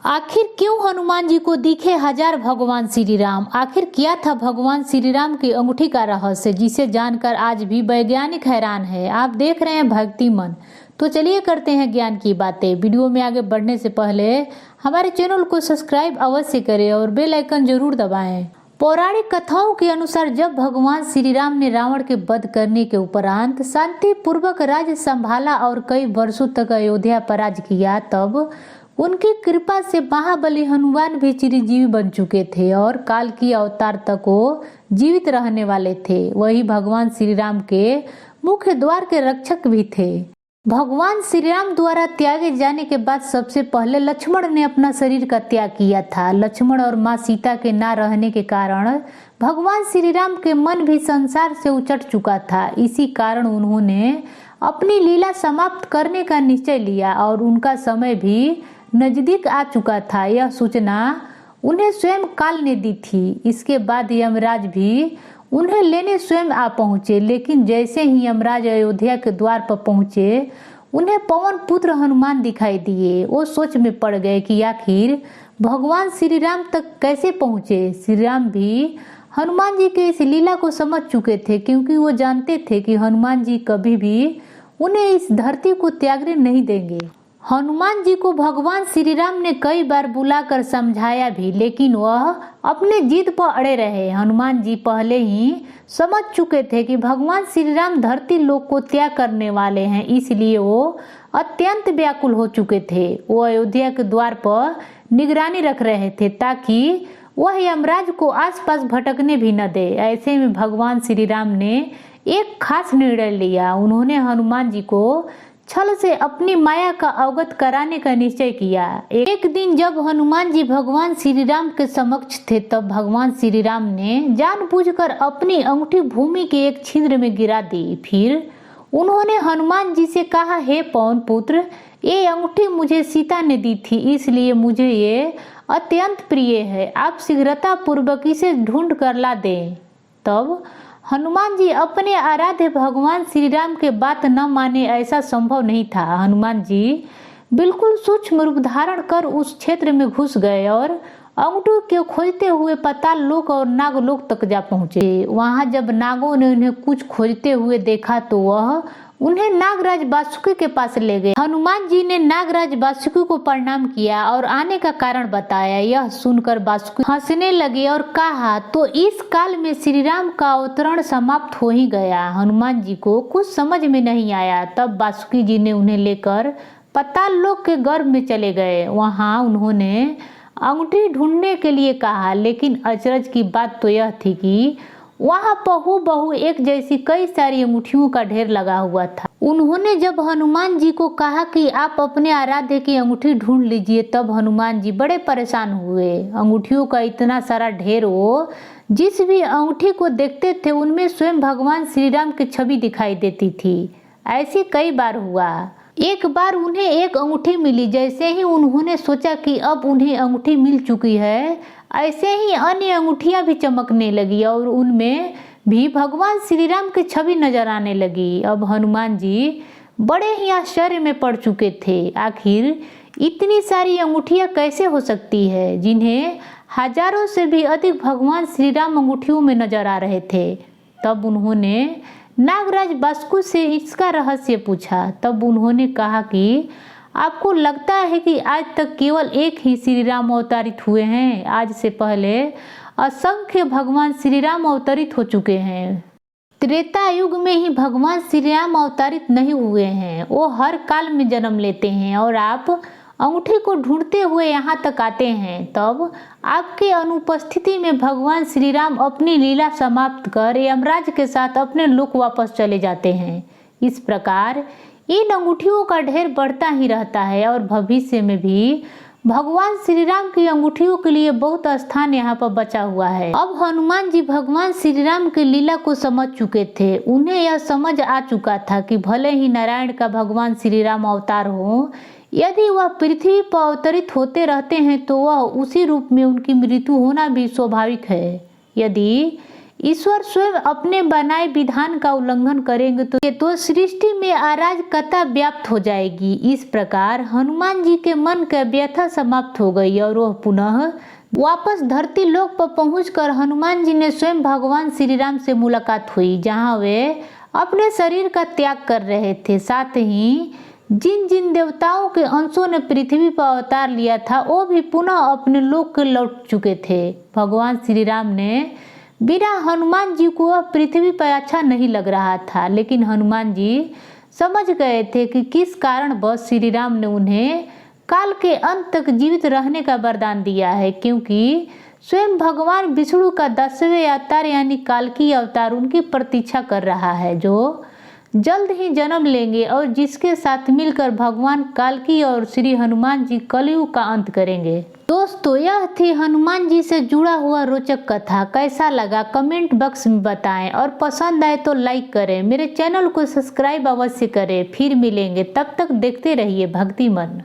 आखिर क्यों हनुमान जी को दिखे हजार भगवान श्री राम? आखिर क्या था भगवान श्री राम की अंगूठी का रहस्य, जिसे जानकर आज भी वैज्ञानिक हैरान है। आप देख रहे हैं भक्ति मन। तो चलिए करते हैं ज्ञान की बातें। वीडियो में आगे बढ़ने से पहले हमारे चैनल को सब्सक्राइब अवश्य करें और बेल आइकन जरूर दबाएं। पौराणिक कथाओं के अनुसार जब भगवान श्री राम ने रावण के वध करने के उपरांत शांति पूर्वक राज्य संभाला और कई वर्षों तक अयोध्या पर राज किया, तब उनकी कृपा से महाबली हनुमान भी चिरंजीवी बन चुके थे और काल की अवतार तक वो जीवित रहने वाले थे। वही भगवान श्री राम के मुख्य द्वार के रक्षक भी थे। भगवान श्री राम द्वारा त्यागे जाने के बाद सबसे पहले लक्ष्मण ने अपना शरीर का त्याग किया था। लक्ष्मण और माँ सीता के ना रहने के कारण भगवान श्री राम के मन भी संसार से उचट चुका था। इसी कारण उन्होंने अपनी लीला समाप्त करने का निश्चय लिया और उनका समय भी नजदीक आ चुका था। यह सूचना उन्हें स्वयं काल ने दी थी। इसके बाद यमराज भी उन्हें लेने स्वयं आ पहुंचे, लेकिन जैसे ही यमराज अयोध्या के द्वार पर पहुंचे, उन्हें पवन पुत्र हनुमान दिखाई दिए। वो सोच में पड़ गए कि आखिर भगवान श्री राम तक कैसे पहुंचे। श्री राम भी हनुमान जी के इस लीला को समझ चुके थे, क्योंकि वो जानते थे कि हनुमान जी कभी भी उन्हें इस धरती को त्यागने नहीं देंगे। हनुमान जी को भगवान श्री राम ने कई बार बुलाकर समझाया भी, लेकिन वह अपने जिद पर अड़े रहे। हनुमान जी पहले ही समझ चुके थे कि भगवान श्री राम धरती लोक को त्याग करने वाले हैं, इसलिए वो अत्यंत व्याकुल हो चुके थे। वो अयोध्या के द्वार पर निगरानी रख रहे थे ताकि वह यमराज को आसपास भटकने भी न दे। ऐसे में भगवान श्री राम ने एक खास निर्णय लिया। उन्होंने हनुमान जी को छल से अपनी माया का अवगत कराने का निश्चय किया। एक दिन जब हनुमान जी भगवान श्री राम के समक्ष थे, तब भगवान श्री राम ने जानबूझकर अपनी अंगूठी भूमि के एक छिद्र में गिरा दी। फिर उन्होंने हनुमान जी से कहा, हे पवन पुत्र, ये अंगूठी मुझे सीता ने दी थी, इसलिए मुझे ये अत्यंत प्रिय है। आप शीघ्रता पूर्वक इसे ढूंढ कर ला दें। तब हनुमान जी अपने आराध्य भगवान श्री राम के बात न माने, ऐसा संभव नहीं था। हनुमान जी बिल्कुल सूक्ष्म रूप धारण कर उस क्षेत्र में घुस गए और अंगूठी को खोजते हुए पाताल लोक और नागलोक तक जा पहुंचे। वहां जब नागों ने उन्हें कुछ खोजते हुए देखा तो वह उन्हें नागराज वासुकी के पास ले गए। हनुमान जी ने नागराज वासुकी को प्रणाम किया और आने का कारण बताया। यह सुनकर वासुकी हंसने लगे और कहा, तो इस काल में श्री राम का अवतरण समाप्त हो ही गया। हनुमान जी को कुछ समझ में नहीं आया। तब वासुकी जी ने उन्हें लेकर पाताल लोक के गर्भ में चले गए। वहां उन्होंने अंगूठी ढूंढने के लिए कहा, लेकिन अचरज की बात तो यह थी कि वहां बहु एक जैसी कई सारी अंगूठियों का ढेर लगा हुआ था। उन्होंने जब हनुमान जी को कहा कि आप अपने आराध्य की अंगूठी ढूंढ लीजिए, तब हनुमान जी बड़े परेशान हुए। अंगूठियों का इतना सारा ढेर, वो जिस भी अंगूठी को देखते थे उनमें स्वयं भगवान श्री राम की छवि दिखाई देती थी। ऐसे कई बार हुआ। एक बार उन्हें एक अंगूठी मिली। जैसे ही उन्होंने सोचा कि अब उन्हें अंगूठी मिल चुकी है, ऐसे ही अन्य अंगूठियां भी चमकने लगी और उनमें भी भगवान श्री राम की छवि नजर आने लगी। अब हनुमान जी बड़े ही आश्चर्य में पड़ चुके थे। आखिर इतनी सारी अंगूठियां कैसे हो सकती है, जिन्हें हजारों से भी अधिक भगवान श्री राम अंगूठियों में नजर आ रहे थे। तब उन्होंने नागराज वासुकी से इसका रहस्य पूछा। तब उन्होंने कहा कि आपको लगता है कि आज तक केवल एक ही श्री राम अवतरित हुए हैं? आज से पहले असंख्य भगवान श्री राम अवतरित हो चुके हैं। त्रेता युग में ही भगवान श्री राम अवतरित नहीं हुए हैं। वो हर काल में जन्म लेते हैं और आप अंगूठी को ढूंढते हुए यहाँ तक आते हैं। तब आपके अनुपस्थिति में भगवान श्री राम अपनी लीला समाप्त कर यमराज के साथ अपने लोक वापस चले जाते हैं। इस प्रकार इन अंगूठियों का ढेर बढ़ता ही रहता है और भविष्य में भी भगवान श्री राम की अंगूठियों के लिए बहुत स्थान यहाँ पर बचा हुआ है। अब हनुमान जी भगवान श्री राम की लीला को समझ चुके थे। उन्हें यह समझ आ चुका था कि भले ही नारायण का भगवान श्री राम अवतार हो, यदि वह पृथ्वी पर अवतरित होते रहते हैं तो वह उसी रूप में उनकी मृत्यु होना भी स्वाभाविक है। यदि ईश्वर स्वयं अपने बनाए विधान का उल्लंघन करेंगे तो सृष्टि में अराजकता व्याप्त हो जाएगी। इस प्रकार हनुमान जी के मन की व्यथा समाप्त हो गई और वह पुनः वापस धरती लोक पर पहुंचकर हनुमान जी ने स्वयं भगवान श्री राम से मुलाकात हुई, जहां वे अपने शरीर का त्याग कर रहे थे। साथ ही जिन जिन देवताओं के अंशों ने पृथ्वी पर अवतार लिया था वो भी पुनः अपने लोक लौट चुके थे। भगवान श्री राम ने बिना हनुमान जी को वह पृथ्वी पर अच्छा नहीं लग रहा था, लेकिन हनुमान जी समझ गए थे कि किस कारण बस श्री राम ने उन्हें काल के अंत तक जीवित रहने का वरदान दिया है, क्योंकि स्वयं भगवान विष्णु का 10वें अवतार यानी कालकी अवतार उनकी प्रतीक्षा कर रहा है, जो जल्द ही जन्म लेंगे और जिसके साथ मिलकर भगवान कालकी और श्री हनुमान जी कलयुग का अंत करेंगे। दोस्तों, यह थी हनुमान जी से जुड़ा हुआ रोचक कथा। कैसा लगा कमेंट बॉक्स में बताएं और पसंद आए तो लाइक करें। मेरे चैनल को सब्सक्राइब अवश्य करें। फिर मिलेंगे, तब तक देखते रहिए भक्ति मन।